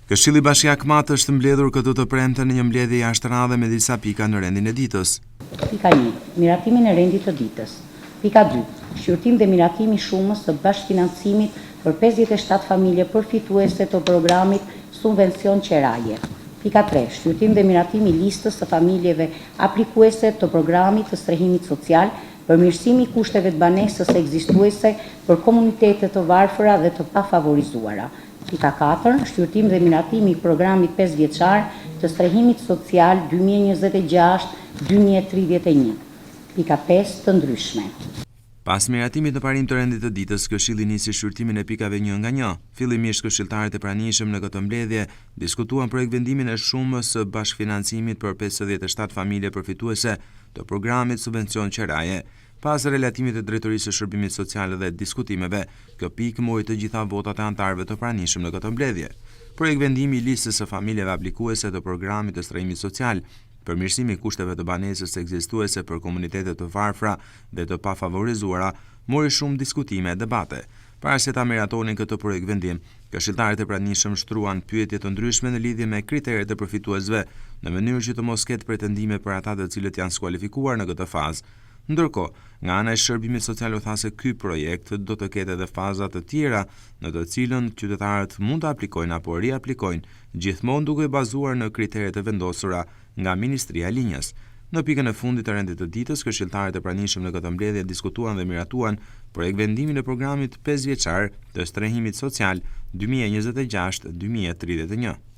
Këshilli Bashkiak është mbledhur këtu të premten në një mbledhje jashtëradhe me disa pika në rendin e ditës. Pika 1. Miratimin e rendit të ditës. Pika 2. Shqyrtim dhe miratimi shumës të bashkëfinancimit për 57 familje përfituese të programit subvencion qeraje. Pika 3. Shqyrtim dhe miratimi listës të familjeve aplikuese të programit të strehimit social, përmirësimi i kushteve të banesës ekzistuese për komunitetet të varfëra dhe të pafavorizuara. Pika 4. Shqyrtim dhe miratimi i programit 5 vjeçar të strehimit social 2026-2031. Pika 5. Të ndryshme. Pas miratimit në parim të rendit të ditës, Këshilli nisi shqyrtimin e pikave një nga një. Fillimisht këshilltarët e pranishëm në këtë mbledhje diskutuan projekt vendimin e shumës së bashkëfinancimit për 57 familje përfituese të programit subvencion qeraje. Pas relatimit të Drejtorisë së Shërbimit Social dhe diskutimeve, kjo pikë mori të gjitha votat e anëtarëve të pranishëm në këtë mbledhje. Projekt vendimi i listës së familjeve aplikuese të programit të strehimit social, përmirësimi i kushteve të banesës ekzistuese për komunitetet të varfra dhe të pafavorizuara, mori shumë diskutime e debate. Para se ta miratonin këtë projekt vendim, këshilltarët e pranishëm shtruan pyetje të ndryshme në lidhje me kriteret e përfituesve, në mënyrë që të mos ketë pretendime për ata të cilët janë skualifikuar në këtë fazë. Ndërkohë, nga ana e Shërbimit Social u tha se ky projekt do të ketë edhe faza të tjera në të cilën qytetarët mund të aplikojnë apo riaplikojnë, gjithmonë duke bazuar në kriteret e vendosura nga Ministria e Linjës. Në pikën e fundit të rendit të ditës, këshilltarët e pranishëm në këtë mbledhje diskutuan dhe miratuan projekt vendimin e programit 5 vjeçar të strehimit social 2026-2031.